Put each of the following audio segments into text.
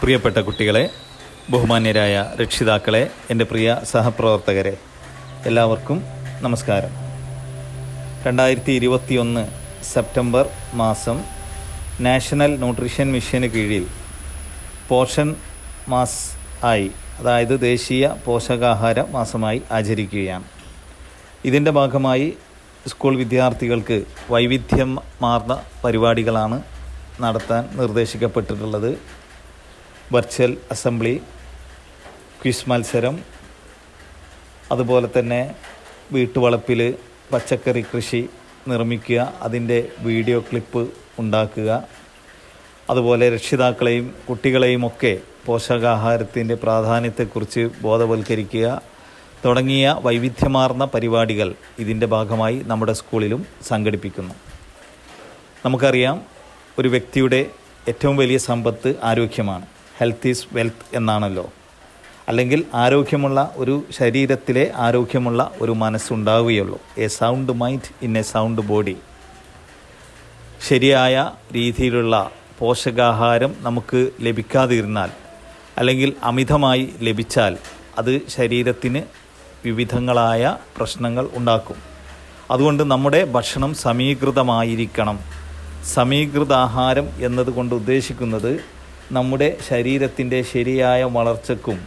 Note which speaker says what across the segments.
Speaker 1: പ്രിയപ്പെട്ട കുട്ടികളെ, ബഹുമാന്യരായ രക്ഷിതാക്കളെ, എൻ്റെ പ്രിയ സഹപ്രവർത്തകരെ, എല്ലാവർക്കും നമസ്കാരം. 2021 സെപ്റ്റംബർ മാസം നാഷണൽ ന്യൂട്രീഷൻ മിഷന് കീഴിൽ പോഷൺ മാസ് ആയി, അതായത് ദേശീയ പോഷകാഹാര മാസമായി ആചരിക്കുകയാണ്. ഇതിൻ്റെ ഭാഗമായി സ്കൂൾ വിദ്യാർത്ഥികൾക്ക് വൈവിധ്യമാർന്ന പരിപാടികളാണ് നടത്താൻ നിർദ്ദേശിക്കപ്പെട്ടിട്ടുള്ളത്. വെർച്വൽ അസംബ്ലി, ക്വിസ് മത്സരം, അതുപോലെ തന്നെ വീട്ടുവളപ്പിൽ പച്ചക്കറി കൃഷി നിർമ്മിക്കുക, അതിൻ്റെ വീഡിയോ ക്ലിപ്പ് ഉണ്ടാക്കുക, അതുപോലെ രക്ഷിതാക്കളെയും കുട്ടികളെയും ഒക്കെ പോഷകാഹാരത്തിൻ്റെ പ്രാധാന്യത്തെക്കുറിച്ച് ബോധവൽക്കരിക്കുക തുടങ്ങിയ വൈവിധ്യമാർന്ന പരിപാടികൾ ഇതിൻ്റെ ഭാഗമായി നമ്മുടെ സ്കൂളിലും സംഘടിപ്പിക്കുന്നു. നമുക്കറിയാം, ഒരു വ്യക്തിയുടെ ഏറ്റവും വലിയ സമ്പത്ത് ആരോഗ്യമാണ്. ഹെൽത്ത് ഈസ് വെൽത്ത് എന്നാണല്ലോ. അല്ലെങ്കിൽ ആരോഗ്യമുള്ള ഒരു ശരീരത്തിലെ ആരോഗ്യമുള്ള ഒരു മനസ്സുണ്ടാവുകയുള്ളൂ. A sound mind in a sound body. ശരിയായ രീതിയിലുള്ള പോഷകാഹാരം നമുക്ക് ലഭിക്കാതിരുന്നാൽ, അല്ലെങ്കിൽ അമിതമായി ലഭിച്ചാൽ, അത് ശരീരത്തിന് വിവിധങ്ങളായ പ്രശ്നങ്ങൾ ഉണ്ടാക്കും. അതുകൊണ്ട് നമ്മുടെ ഭക്ഷണം സമീകൃതമായിരിക്കണം. സമീകൃതാഹാരം എന്നതുകൊണ്ട് ഉദ്ദേശിക്കുന്നത് നമ്മുടെ ശരീരത്തിൻ്റെ ശരിയായ വളർച്ചയ്ക്കും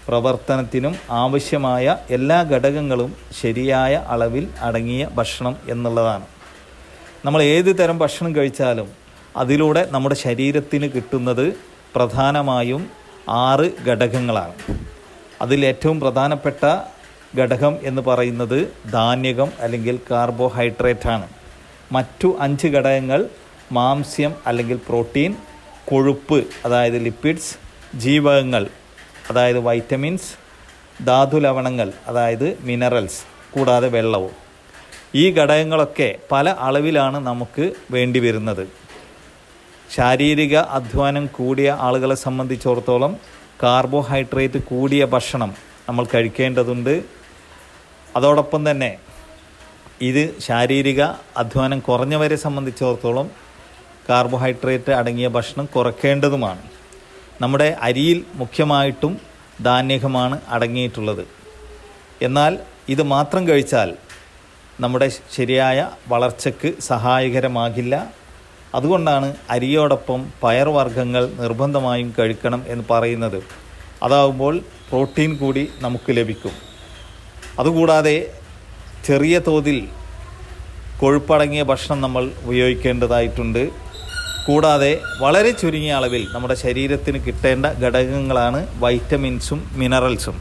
Speaker 1: പ്രവർത്തനത്തിനും ആവശ്യമായ എല്ലാ ഘടകങ്ങളും ശരിയായ അളവിൽ അടങ്ങിയ ഭക്ഷണം എന്നുള്ളതാണ്. നമ്മൾ ഏത് തരം ഭക്ഷണം കഴിച്ചാലും അതിലൂടെ നമ്മുടെ ശരീരത്തിന് കിട്ടുന്നത് പ്രധാനമായും 6 ഘടകങ്ങളാണ്. അതിൽ ഏറ്റവും പ്രധാനപ്പെട്ട ഘടകം എന്ന് പറയുന്നത് ധാന്യകം അല്ലെങ്കിൽ കാർബോഹൈഡ്രേറ്റ് ആണ്. മറ്റു 5 ഘടകങ്ങൾ മാംസ്യം അല്ലെങ്കിൽ പ്രോട്ടീൻ, കൊഴുപ്പ് അതായത് ലിപ്പിഡ്സ്, ജീവകങ്ങൾ അതായത് വൈറ്റമിൻസ്, ധാതുലവണങ്ങൾ അതായത് മിനറൽസ്, കൂടാതെ വെള്ളവും. ഈ ഘടകങ്ങളൊക്കെ പല അളവിലാണ് നമുക്ക് വേണ്ടി വരുന്നത്. ശാരീരിക അധ്വാനം കൂടിയ ആളുകളെ സംബന്ധിച്ചിടത്തോളം കാർബോഹൈഡ്രേറ്റ് കൂടിയ ഭക്ഷണം നമ്മൾ കഴിക്കേണ്ടതുണ്ട്. അതോടൊപ്പം തന്നെ ഇത് ശാരീരിക അധ്വാനം കുറഞ്ഞവരെ സംബന്ധിച്ചിടത്തോളം കാർബോഹൈഡ്രേറ്റ് അടങ്ങിയ ഭക്ഷണം കുറയ്ക്കേണ്ടതുമാണ്. നമ്മുടെ അരിയിൽ മുഖ്യമായിട്ടും ധാന്യകമാണ് അടങ്ങിയിട്ടുള്ളത്. എന്നാൽ ഇത് മാത്രം കഴിച്ചാൽ നമ്മുടെ ശരിയായ വളർച്ചയ്ക്ക് സഹായകരമാകില്ല. അതുകൊണ്ടാണ് അരിയോടൊപ്പം പയർവർഗ്ഗങ്ങൾ നിർബന്ധമായും കഴിക്കണം എന്ന് പറയുന്നത്. അതാവുമ്പോൾ പ്രോട്ടീൻ കൂടി നമുക്ക് ലഭിക്കും. അതുകൂടാതെ ചെറിയ തോതിൽ കൊഴുപ്പടങ്ങിയ ഭക്ഷണം നമ്മൾ ഉപയോഗിക്കേണ്ടതായിട്ടുണ്ട്. കൂടാതെ വളരെ ചുരുങ്ങിയ അളവിൽ നമ്മുടെ ശരീരത്തിന് കിട്ടേണ്ട ഘടകങ്ങളാണ് വൈറ്റമിൻസും മിനറൽസും.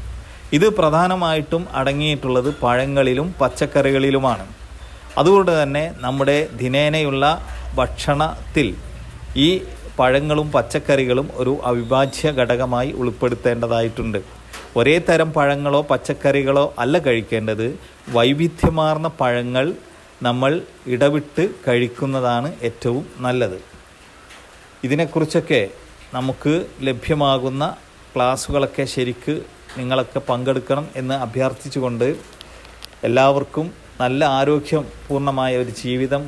Speaker 1: ഇത് പ്രധാനമായിട്ടും അടങ്ങിയിട്ടുള്ളത് പഴങ്ങളിലും പച്ചക്കറികളിലുമാണ്. അതുകൊണ്ട് തന്നെ നമ്മുടെ ദിനേനയുള്ള ഭക്ഷണത്തിൽ ഈ പഴങ്ങളും പച്ചക്കറികളും ഒരു അവിഭാജ്യ ഘടകമായി ഉൾപ്പെടുത്തേണ്ടതായിട്ടുണ്ട്. ഒരേ തരം പഴങ്ങളോ പച്ചക്കറികളോ അല്ല കഴിക്കേണ്ടത്. വൈവിധ്യമാർന്ന പഴങ്ങൾ നമ്മൾ ഇടവിട്ട് കഴിക്കുന്നതാണ് ഏറ്റവും നല്ലത്. ഇതിനെക്കുറിച്ചൊക്കെ നമുക്ക് ലഭ്യമാകുന്ന ക്ലാസ്സുകളൊക്കെ ശരിക്ക് നിങ്ങളൊക്കെ പങ്കെടുക്കണം എന്ന് അഭ്യർത്ഥിച്ചുകൊണ്ട് എല്ലാവർക്കും നല്ല ആരോഗ്യപൂർണമായ ഒരു ജീവിതം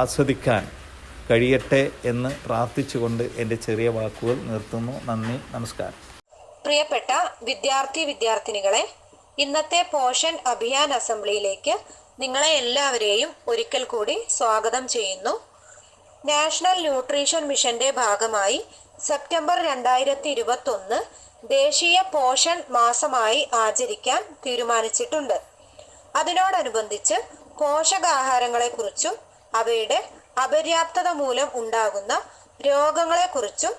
Speaker 1: ആസ്വദിക്കാൻ കഴിയട്ടെ എന്ന് പ്രാർത്ഥിച്ചുകൊണ്ട് എൻ്റെ ചെറിയ വാക്കുകൾ നിർത്തുന്നു. നന്ദി, നമസ്കാരം.
Speaker 2: പ്രിയപ്പെട്ട വിദ്യാർത്ഥിനികളെ, ഇന്നത്തെ പോഷൻ അഭിയാൻ അസംബ്ലിയിലേക്ക് നിങ്ങളെ എല്ലാവരെയും ഒരിക്കൽ കൂടി സ്വാഗതം ചെയ്യുന്നു. നാഷണൽ ന്യൂട്രീഷൻ മിഷന്റെ ഭാഗമായി സെപ്റ്റംബർ 2021 ദേശീയ പോഷൺ മാസമായി ആചരിക്കാൻ തീരുമാനിച്ചിട്ടുണ്ട്. അതിനോടനുബന്ധിച്ച് പോഷകാഹാരങ്ങളെക്കുറിച്ചും അവയുടെ അപര്യാപ്തത മൂലം ഉണ്ടാകുന്ന രോഗങ്ങളെക്കുറിച്ചും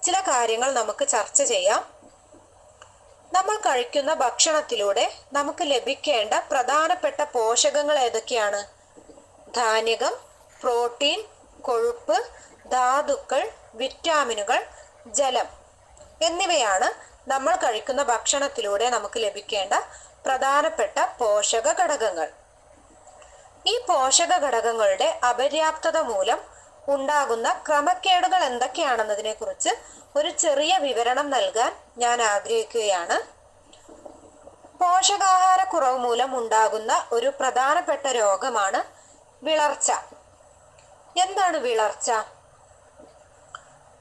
Speaker 2: ചില കാര്യങ്ങൾ നമുക്ക് ചർച്ച ചെയ്യാം. നമ്മൾ കഴിക്കുന്ന ഭക്ഷണത്തിലൂടെ നമുക്ക് ലഭിക്കേണ്ട പ്രധാനപ്പെട്ട പോഷകങ്ങൾ ഏതൊക്കെയാണ്? ധാന്യകം, പ്രോട്ടീൻ, കൊഴുപ്പ്, ധാതുക്കൾ, വിറ്റാമിനുകൾ, ജലം എന്നിവയാണ് നമ്മൾ കഴിക്കുന്ന ഭക്ഷണത്തിലൂടെ നമുക്ക് ലഭിക്കേണ്ട പ്രധാനപ്പെട്ട പോഷക ഘടകങ്ങൾ. ഈ പോഷക ഘടകങ്ങളുടെ അപര്യാപ്തത മൂലം ഉണ്ടാകുന്ന ക്രമക്കേടുകൾ എന്തൊക്കെയാണെന്നതിനെ കുറിച്ച് ഒരു ചെറിയ വിവരണം നൽകാൻ ഞാൻ ആഗ്രഹിക്കുകയാണ്. പോഷകാഹാരക്കുറവ് മൂലം ഉണ്ടാകുന്ന ഒരു പ്രധാനപ്പെട്ട രോഗമാണ് വിളർച്ച. എന്താണ് വിളർച്ച?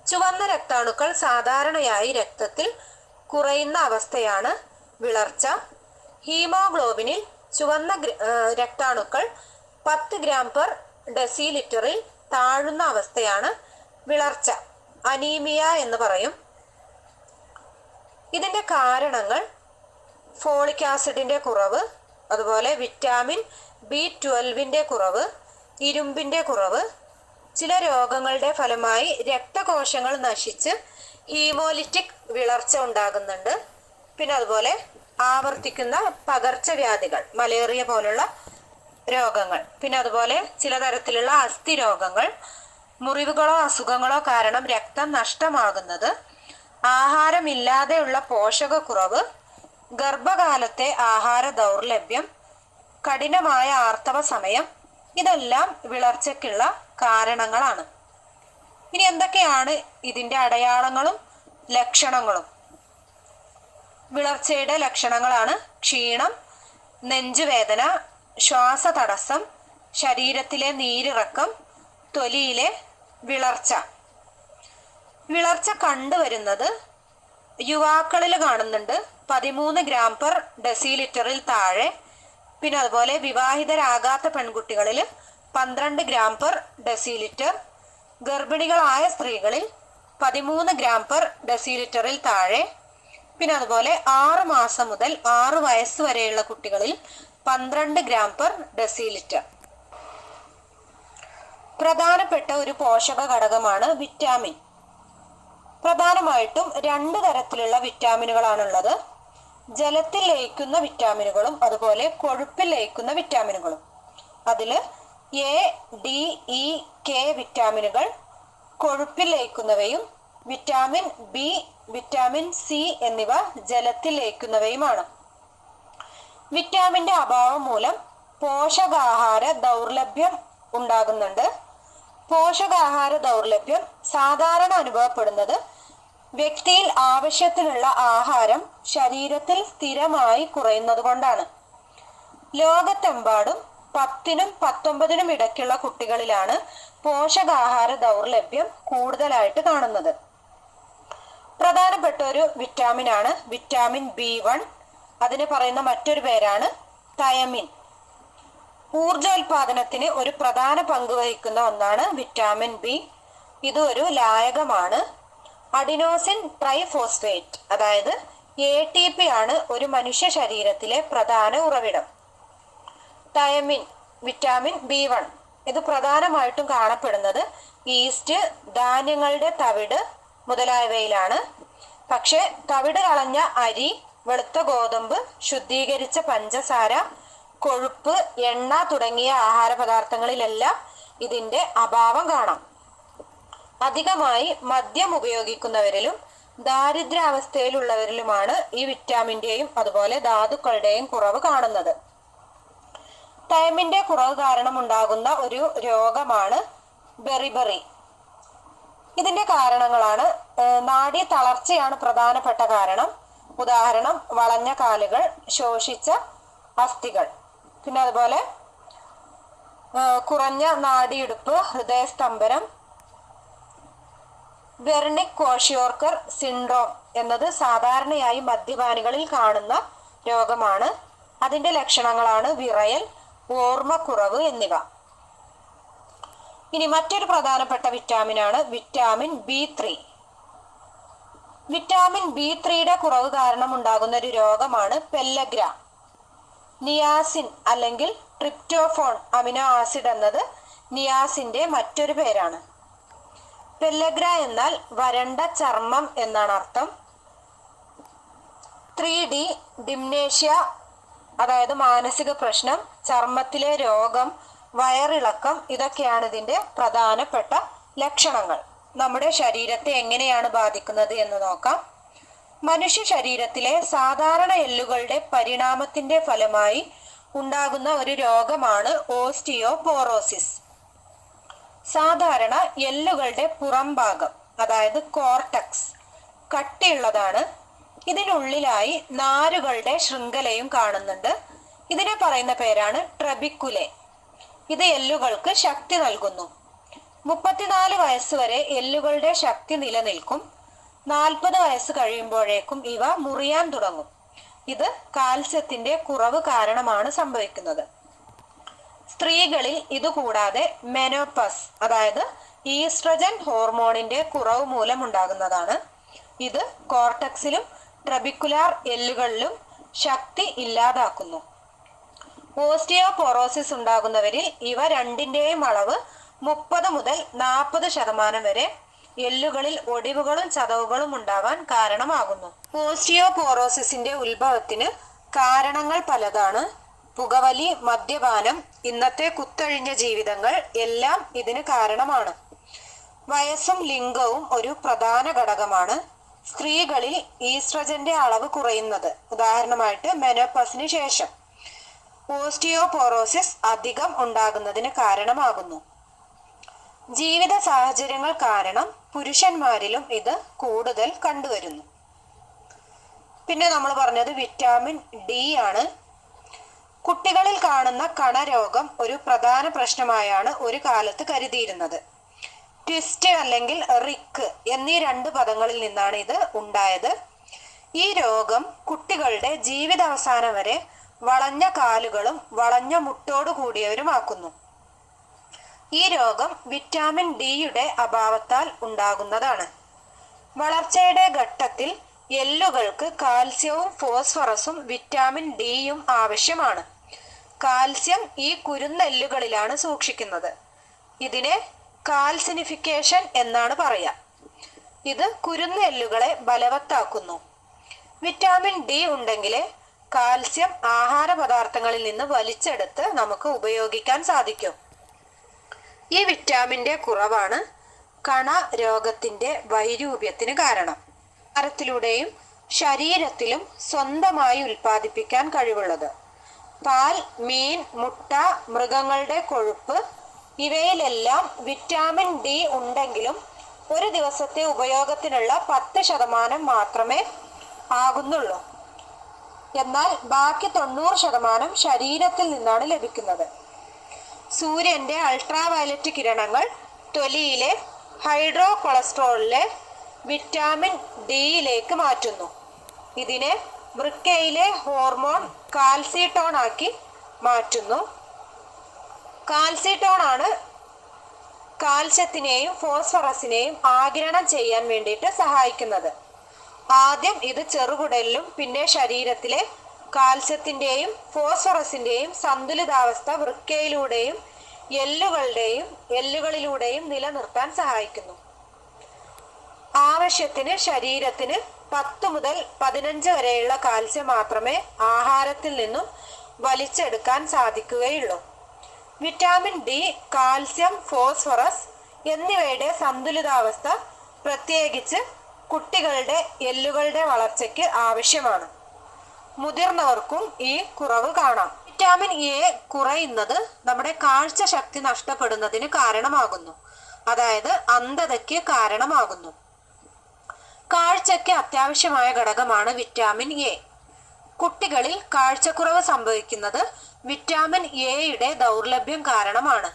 Speaker 2: ചുവന്ന രക്താണുക്കൾ സാധാരണയായി രക്തത്തിൽ കുറയുന്ന അവസ്ഥയാണ് വിളർച്ച. ഹീമോഗ്ലോബിനിൽ ചുവന്ന രക്താണുക്കൾ 10 ഗ്രാം പെർ ഡെസിലിറ്ററിൽ താഴുന്ന അവസ്ഥയാണ് വിളർച്ച, അനീമിയ എന്ന് പറയും. ഇതിൻ്റെ കാരണങ്ങൾ ഫോളിക് ആസിഡിൻ്റെ കുറവ്, അതുപോലെ വിറ്റാമിൻ B12 കുറവ്, ഇരുമ്പിൻ്റെ കുറവ്, ചില രോഗങ്ങളുടെ ഫലമായി രക്തകോശങ്ങൾ നശിച്ച് ഹീമോലിറ്റിക് വിളർച്ച ഉണ്ടാകുന്നുണ്ട്. പിന്നെ അതുപോലെ ആവർത്തിക്കുന്ന പകർച്ചവ്യാധികൾ, മലേറിയ പോലുള്ള രോഗങ്ങൾ, പിന്നെ അതുപോലെ ചില തരത്തിലുള്ള അസ്ഥി രോഗങ്ങൾ, മുറിവുകളോ അസുഖങ്ങളോ കാരണം രക്തം നഷ്ടമാകുന്നത്, ആഹാരമില്ലാതെയുള്ള പോഷകക്കുറവ്, ഗർഭകാലത്തെ ആഹാര ദൗർലഭ്യം, കഠിനമായ ആർത്തവ സമയം, ഇതെല്ലാം വിളർച്ചയ്ക്കുള്ള കാരണങ്ങളാണ്. ഇനി എന്തൊക്കെയാണ് ഇതിൻ്റെ അടയാളങ്ങളും ലക്ഷണങ്ങളും? വിളർച്ചയുടെ ലക്ഷണങ്ങളാണ് ക്ഷീണം, നെഞ്ചുവേദന, ശ്വാസതടസ്സം, ശരീരത്തിലെ നീരിറക്കം, തൊലിയിലെ വിളർച്ച. വിളർച്ച കണ്ടുവരുന്നത് യുവാക്കളിൽ കാണുന്നുണ്ട് 13 ഗ്രാം പെർ ഡെസിലിറ്ററിൽ താഴെ. പിന്നെ അതുപോലെ വിവാഹിതരാകാത്ത പെൺകുട്ടികളിൽ 12 ഗ്രാം പെർ ഡെസിലിറ്റർ, ഗർഭിണികളായ സ്ത്രീകളിൽ 13 ഗ്രാം പെർ ഡെസിലിറ്ററിൽ താഴെ. പിന്നെ അതുപോലെ 6 മാസം മുതൽ 6 വയസ്സ് വരെയുള്ള കുട്ടികളിൽ 12 ഗ്രാം പെർ ഡെസിലിറ്റർ. പ്രധാനപ്പെട്ട ഒരു പോഷക ഘടകമാണ് വിറ്റാമിൻ. പ്രധാനമായിട്ടും 2 തരത്തിലുള്ള വിറ്റാമിനുകളാണുള്ളത്. ജലത്തിൽ ലയിക്കുന്ന വിറ്റാമിനുകളും അതുപോലെ കൊഴുപ്പിൽ ലയിക്കുന്ന വിറ്റാമിനുകളും. അതിൽ A, D, E, K വിറ്റാമിനുകൾ കൊഴുപ്പിൽ ലയിക്കുന്നവയും വിറ്റാമിൻ B, വിറ്റാമിൻ C എന്നിവ ജലത്തിൽ ലയിക്കുന്നവയുമാണ്. വിറ്റാമിൻ്റെ അഭാവം മൂലം പോഷകാഹാര ദൗർലഭ്യം ഉണ്ടാകുന്നുണ്ട്. പോഷകാഹാര ദൗർലഭ്യം സാധാരണ അനുഭവപ്പെടുന്നത് വ്യക്തിയിൽ ആവശ്യത്തിനുള്ള ആഹാരം ശരീരത്തിൽ സ്ഥിരമായി കുറയുന്നത് കൊണ്ടാണ്. ലോകത്തെമ്പാടും 10നും 19നും ഇടയ്ക്കുള്ള കുട്ടികളിലാണ് പോഷകാഹാര ദൗർലഭ്യം കൂടുതലായിട്ട് കാണുന്നത്. പ്രധാനപ്പെട്ട ഒരു വിറ്റാമിനാണ് വിറ്റാമിൻ B1. അതിന് പറയുന്ന മറ്റൊരു പേരാണ് തയമിൻ. ഊർജോൽപാദനത്തിന് ഒരു പ്രധാന പങ്ക് വഹിക്കുന്ന ഒന്നാണ് വിറ്റാമിൻ B. ഇത് ഒരു ലായകമാണ്. അഡിനോസിൻ ട്രൈഫോസ്ഫേറ്റ് അതായത് ATP ആണ് ഒരു മനുഷ്യ ശരീരത്തിലെ പ്രധാന ഉറവിടം. തയമിൻ, വിറ്റാമിൻ B1 ഇത് പ്രധാനമായിട്ടും കാണപ്പെടുന്നത് ഈസ്റ്റ്, ധാന്യങ്ങളുടെ തവിട് മുതലായവയിലാണ്. പക്ഷെ തവിട് കളഞ്ഞ അരി, വെളുത്ത ഗോതമ്പ്, ശുദ്ധീകരിച്ച പഞ്ചസാര, കൊഴുപ്പ്, എണ്ണ തുടങ്ങിയ ആഹാര പദാർത്ഥങ്ങളിലെല്ലാം ഇതിൻ്റെ അഭാവം കാണാം. അധികമായി മദ്യം ഉപയോഗിക്കുന്നവരിലും ദാരിദ്ര്യാവസ്ഥയിലുള്ളവരിലുമാണ് ഈ വിറ്റാമിൻ്റെയും അതുപോലെ ധാതുക്കളുടെയും കുറവ് കാണുന്നത്. തൈമിൻ്റെ കുറവ് കാരണം ഉണ്ടാകുന്ന ഒരു രോഗമാണ് ബെറിബറി. ഇതിൻ്റെ കാരണങ്ങളാണ് നാഡീ തളർച്ചയാണ് പ്രധാനപ്പെട്ട കാരണം. ഉദാഹരണം വളഞ്ഞ കാലുകൾ, ശോഷിച്ച അസ്ഥികൾ, പിന്നെ അതുപോലെ കുറഞ്ഞ നാഡിയിടുപ്പ്, ഹൃദയസ്തംഭനം. വെർണിക് കോഷിയോർക്കർ സിൻഡ്രോം എന്നത് സാധാരണയായി മദ്യപാനികളിൽ കാണുന്ന രോഗമാണ്. അതിൻ്റെ ലക്ഷണങ്ങളാണ് വിറയൽ, ഓർമ്മക്കുറവ് എന്നിവ. ഇനി മറ്റൊരു പ്രധാനപ്പെട്ട വിറ്റാമിനാണ് വിറ്റാമിൻ B3. വിറ്റാമിൻ B3യുടെ കുറവ് കാരണം ഉണ്ടാകുന്ന ഒരു രോഗമാണ് പെല്ലഗ്ര. നിയാസിൻ അല്ലെങ്കിൽ ട്രിപ്റ്റോഫോൺ അമിനോ ആസിഡ് എന്നത് നിയാസിൻ്റെ മറ്റൊരു പേരാണ്. പെല്ലഗ്ര എന്നാൽ വരണ്ട ചർമ്മം എന്നാണ് അർത്ഥം. 3D ഡിംനേഷ്യ അതായത് മാനസിക പ്രശ്നം, ചർമ്മത്തിലെ രോഗം, വയറിളക്കം ഇതൊക്കെയാണ് ഇതിൻ്റെ പ്രധാനപ്പെട്ട ലക്ഷണങ്ങൾ. നമ്മുടെ ശരീരത്തെ എങ്ങനെയാണ് ബാധിക്കുന്നത് എന്ന് നോക്കാം. മനുഷ്യ ശരീരത്തിലെ സാധാരണ എല്ലുകളുടെ പരിണാമത്തിൻ്റെ ഫലമായി ഉണ്ടാകുന്ന ഒരു രോഗമാണ് ഓസ്റ്റിയോപോറോസിസ്. സാധാരണ എല്ലുകളുടെ പുറംഭാഗം അതായത് കോർട്ടക്സ് കട്ടിയുള്ളതാണ്. ഇതിനുള്ളിലായി നാരുകളുടെ ശൃംഖലയും കാണുന്നുണ്ട്. ഇതിനെ പറയുന്ന പേരാണ് ട്രബിക്കുലെ. ഇത് എല്ലുകൾക്ക് ശക്തി നൽകുന്നു. 34 വയസ്സ് വരെ എല്ലുകളുടെ ശക്തി നിലനിൽക്കും. 40 വയസ്സ് കഴിയുമ്പോഴേക്കും ഇവ മുറിയാൻ തുടങ്ങും. ഇത് കാൽസ്യത്തിന്റെ കുറവ് കാരണമാണ് സംഭവിക്കുന്നത്. സ്ത്രീകളിൽ ഇതുകൂടാതെ മെനോപസ്, അതായത് ഈസ്ട്രജൻ ഹോർമോണിന്റെ കുറവ് മൂലമുണ്ടാകുന്നതാണ്. ഇത് കോർട്ടക്സിലും ട്രബിക്കുലാർ എല്ലുകളിലും ശക്തി ഇല്ലാതാക്കുന്നു. ഓസ്റ്റിയോപോറോസിസ് ഉണ്ടാകുന്നവരിൽ ഇവ രണ്ടിന്റെയും അളവ് 30 മുതൽ 40% വരെ എല്ലുകളിൽ ഒടിവുകളും ചതവുകളും ഉണ്ടാവാൻ കാരണമാകുന്നു. ഓസ്റ്റിയോപോറോസിസിന്റെ ഉത്ഭവത്തിന് കാരണങ്ങൾ പലതാണ്. പുകവലി, മദ്യപാനം, ഇന്നത്തെ കുത്തഴിഞ്ഞ ജീവിതങ്ങൾ എല്ലാം ഇതിന് കാരണമാണ്. വയസ്സും ലിംഗവും ഒരു പ്രധാന ഘടകമാണ്. സ്ത്രീകളിൽ ഈസ്ട്രജന്റെ അളവ് കുറയുന്നത്, ഉദാഹരണമായിട്ട് മെനോപസിന് ശേഷം, ഓസ്റ്റിയോപോറോസിസ് അധികം ഉണ്ടാകുന്നതിന് കാരണമാകുന്നു. ജീവിത സാഹചര്യങ്ങൾ കാരണം പുരുഷന്മാരിലും ഇത് കൂടുതൽ കണ്ടുവരുന്നു. പിന്നെ നമ്മൾ പറഞ്ഞത് വിറ്റാമിൻ ഡി ആണ്. കുട്ടികളിൽ കാണുന്ന കണരോഗം ഒരു പ്രധാന പ്രശ്നമായാണ് ഒരു കാലത്ത് കരുതിയിരുന്നത്. ട്വിസ്റ്റ് അല്ലെങ്കിൽ റിക്ക് എന്നീ 2 പദങ്ങളിൽ നിന്നാണ് ഇത് ഉണ്ടായത്. ഈ രോഗം കുട്ടികളുടെ ജീവിതാവസാനം വരെ വളഞ്ഞ കാലുകളും വളഞ്ഞ മുട്ടോടു കൂടിയവരുമാക്കുന്നു. ഈ രോഗം വിറ്റാമിൻ ഡിയുടെ അഭാവത്താൽ ഉണ്ടാകുന്നതാണ്. വളർച്ചയുടെ ഘട്ടത്തിൽ എല്ലുകൾക്ക് കാൽസ്യവും ഫോസ്ഫറസും വിറ്റാമിൻ ഡിയും ആവശ്യമാണ്. കാൽസ്യം ഈ കുരുന്നെല്ലുകളിലാണ് സൂക്ഷിക്കുന്നത്. ഇതിനെ കാൽസിനിഫിക്കേഷൻ എന്നാണ് പറയുക. ഇത് കുരുന്നെല്ലുകളെ ബലവത്താക്കുന്നു. വിറ്റാമിൻ ഡി ഉണ്ടെങ്കിലേ കാൽസ്യം ആഹാര പദാർത്ഥങ്ങളിൽ നിന്ന് വലിച്ചെടുത്ത് നമുക്ക് ഉപയോഗിക്കാൻ സാധിക്കും. ഈ വിറ്റാമിന്റെ കുറവാണ് കണ രോഗത്തിന്റെ വൈരൂപ്യത്തിന് കാരണം. ആഹാരത്തിലൂടെയും ശരീരത്തിലും സ്വന്തമായി ഉൽപ്പാദിപ്പിക്കാൻ കഴിവുള്ളത്. പാൽ, മീൻ, മുട്ട, മൃഗങ്ങളുടെ കൊഴുപ്പ് ഇവയിലെല്ലാം വിറ്റാമിൻ ഡി ഉണ്ടെങ്കിലും ഒരു ദിവസത്തെ ഉപയോഗത്തിനുള്ള 10% മാത്രമേ ആകുന്നുള്ളൂ. എന്നാൽ ബാക്കി 90% ശരീരത്തിൽ നിന്നാണ് ലഭിക്കുന്നത്. സൂര്യന്റെ അൾട്രാവയലറ്റ് കിരണങ്ങൾ തൊലിയിലെ ഹൈഡ്രോ കൊളസ്ട്രോളിലെ വിറ്റാമിൻ ഡിയിലേക്ക് മാറ്റുന്നു. ഇതിനെ വൃക്കയിലെ ഹോർമോൺ കാൽസിട്ടോൺ ആക്കി മാറ്റുന്നു. കാൽസിട്ടോൺ ആണ് കാൽസ്യത്തിനെയും ഫോസ്ഫറസിനെയും ആഗിരണം ചെയ്യാൻ വേണ്ടിയിട്ട് സഹായിക്കുന്നത്. ആദ്യം ഇത് ചെറുകുടലിലും പിന്നെ ശരീരത്തിലെ കാൽസ്യത്തിന്റെയും ഫോസ്ഫറസിന്റെയും സന്തുലിതാവസ്ഥ വൃക്കയിലൂടെയും എല്ലുകളിലൂടെയും നിലനിർത്താൻ സഹായിക്കുന്നു. ആവശ്യത്തിന് ശരീരത്തിന് 10 മുതൽ 15 വരെയുള്ള കാൽസ്യം മാത്രമേ ആഹാരത്തിൽ നിന്നും വലിച്ചെടുക്കാൻ സാധിക്കുകയുള്ളൂ. വിറ്റാമിൻ ഡി, കാൽസ്യം, ഫോസ്ഫറസ് എന്നിവയുടെ സന്തുലിതാവസ്ഥ പ്രത്യേകിച്ച് കുട്ടികളുടെ എല്ലുകളുടെ വളർച്ചയ്ക്ക് ആവശ്യമാണ്. മുതിർന്നവർക്കും ഈ കുറവ് കാണാം. വിറ്റാമിൻ എ കുറയുന്നത് നമ്മുടെ കാഴ്ച ശക്തി നഷ്ടപ്പെടുന്നതിന് കാരണമാകുന്നു, അതായത് അന്ധതയ്ക്ക് കാരണമാകുന്നു. കാഴ്ചയ്ക്ക് അത്യാവശ്യമായ ഘടകമാണ് വിറ്റാമിൻ എ. കുട്ടികളിൽ കാഴ്ചക്കുറവ് സംഭവിക്കുന്നത് വിറ്റാമിൻ എയുടെ ദൗർലഭ്യം കാരണമാണ്.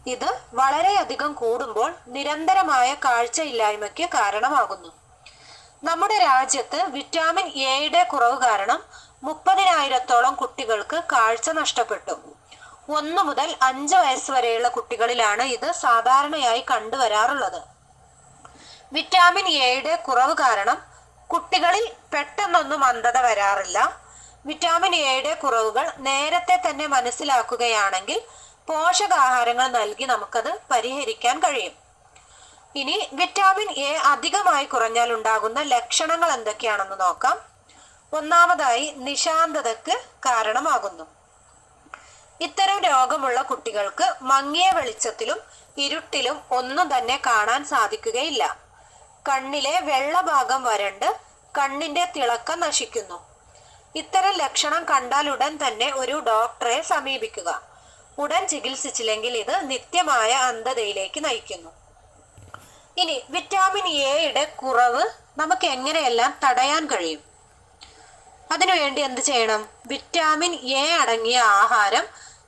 Speaker 2: ഇത് വളരെയധികം കൂടുമ്പോൾ നിരന്തരമായ കാഴ്ചയില്ലായ്മയ്ക്ക് കാരണമാകുന്നു. നമ്മുടെ രാജ്യത്ത് വിറ്റാമിൻ എയുടെ കുറവ് കാരണം 30,000-ഓളം കുട്ടികൾക്ക് കാഴ്ച നഷ്ടപ്പെട്ടു. 1 മുതൽ 5 വയസ്സ് വരെയുള്ള കുട്ടികളിലാണ് ഇത് സാധാരണയായി കണ്ടുവരാറുള്ളത്. വിറ്റാമിൻ എയുടെ കുറവ് കാരണം കുട്ടികളിൽ പെട്ടെന്നൊന്നും അന്ധത വരാറില്ല. വിറ്റാമിൻ എയുടെ കുറവുകൾ നേരത്തെ തന്നെ മനസ്സിലാക്കുകയാണെങ്കിൽ പോഷകാഹാരങ്ങൾ നൽകി നമുക്കത് പരിഹരിക്കാൻ കഴിയും. ഇനി വിറ്റാമിൻ എ അധികമായി കുറഞ്ഞാൽ ഉണ്ടാകുന്ന ലക്ഷണങ്ങൾ എന്തൊക്കെയാണെന്ന് നോക്കാം. ഒന്നാമതായി നിശാന്തതയ്ക്ക് കാരണമാകുന്നു. ഇത്തരം രോഗമുള്ള കുട്ടികൾക്ക് മങ്ങിയ വെളിച്ചത്തിലും ഇരുട്ടിലും ഒന്നും തന്നെ കാണാൻ സാധിക്കുകയില്ല. കണ്ണിലെ വെള്ളഭാഗം വരണ്ട് കണ്ണിന്റെ തിളക്കം നശിക്കുന്നു. ഇത്തരം ലക്ഷണം കണ്ടാൽ ഉടൻ തന്നെ ഒരു ഡോക്ടറെ സമീപിക്കുക. ഉടൻ ചികിത്സിച്ചില്ലെങ്കിൽ ഇത് നിത്യമായ അന്ധതയിലേക്ക് നയിക്കുന്നു. ഇനി വിറ്റാമിൻ എയുടെ കുറവ് നമുക്ക് എങ്ങനെയെല്ലാം തടയാൻ കഴിയും? അതിനുവേണ്ടി എന്ത് ചെയ്യണം? വിറ്റാമിൻ എ അടങ്ങിയ ആഹാരം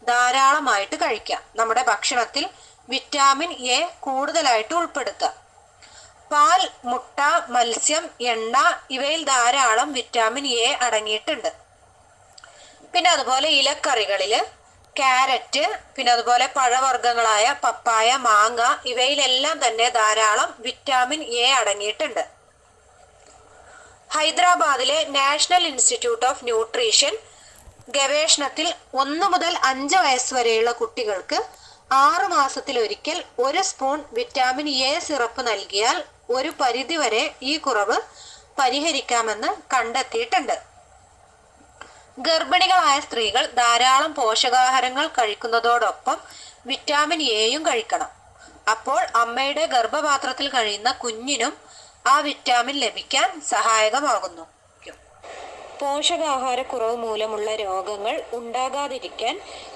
Speaker 2: ധാരാളമായിട്ട് കഴിക്കാം. നമ്മുടെ ഭക്ഷണത്തിൽ വിറ്റാമിൻ എ കൂടുതലായിട്ട് ഉൾപ്പെടുത്തുക. പാൽ, മുട്ട, മത്സ്യം, എണ്ണ ഇവയിൽ ധാരാളം വിറ്റാമിൻ എ അടങ്ങിയിട്ടുണ്ട്. പിന്നെ അതുപോലെ ഇലക്കറികളിൽ ക്യാരറ്റ്, പിന്നെ അതുപോലെ പഴവർഗ്ഗങ്ങളായ പപ്പായ, മാങ്ങ ഇവയിലെല്ലാം തന്നെ ധാരാളം വിറ്റാമിൻ എ അടങ്ങിയിട്ടുണ്ട്. ഹൈദരാബാദിലെ നാഷണൽ ഇൻസ്റ്റിറ്റ്യൂട്ട് ഓഫ് ന്യൂട്രീഷൻ ഗവേഷണത്തിൽ 1 മുതൽ 5 വയസ്സ് വരെയുള്ള കുട്ടികൾക്ക് 6 മാസത്തിലൊരിക്കൽ 1 സ്പൂൺ വിറ്റാമിൻ എ സിറപ്പ് നൽകിയാൽ ഒരു പരിധിവരെ ഈ കുറവ് പരിഹരിക്കാമെന്ന് കണ്ടെത്തിയിട്ടുണ്ട്. ഗർഭിണികളായ സ്ത്രീകൾ ധാരാളം പോഷകാഹാരങ്ങൾ കഴിക്കുന്നതോടൊപ്പം വിറ്റാമിൻ എയും കഴിക്കണം. അപ്പോൾ അമ്മയുടെ ഗർഭപാത്രത്തിൽ കഴിയുന്ന കുഞ്ഞിനും ആ വിറ്റാമിൻ ലഭിക്കാൻ സഹായകമാകുന്നു. പോഷകാഹാരക്കുറവ് മൂലമുള്ള രോഗങ്ങൾ ഉണ്ടാകാതിരിക്കാൻ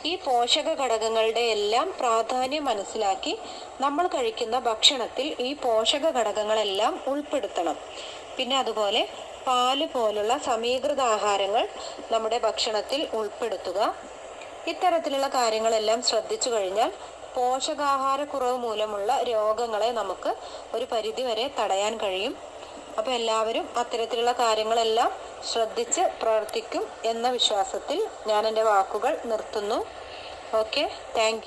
Speaker 2: ഈ പോഷക ഘടകങ്ങളുടെ എല്ലാം പ്രാധാന്യം മനസ്സിലാക്കി നമ്മൾ കഴിക്കുന്ന ഭക്ഷണത്തിൽ ഈ പോഷക ഘടകങ്ങളെല്ലാം ഉൾപ്പെടുത്തണം. പിന്നെ അതുപോലെ പാല് പോലുള്ള സമീകൃത ആഹാരങ്ങൾ നമ്മുടെ ഭക്ഷണത്തിൽ ഉൾപ്പെടുത്തുക. ഇത്തരത്തിലുള്ള കാര്യങ്ങളെല്ലാം ശ്രദ്ധിച്ചു കഴിഞ്ഞാൽ പോഷകാഹാരക്കുറവ് മൂലമുള്ള രോഗങ്ങളെ നമുക്ക് ഒരു പരിധിവരെ തടയാൻ കഴിയും. അപ്പോൾ എല്ലാവരും അത്തരത്തിലുള്ള കാര്യങ്ങളെല്ലാം ശ്രദ്ധിച്ച് പ്രവർത്തിക്കും എന്ന വിശ്വാസത്തിൽ ഞാൻ എൻ്റെ വാക്കുകൾ നിർത്തുന്നു. Okay, thank you.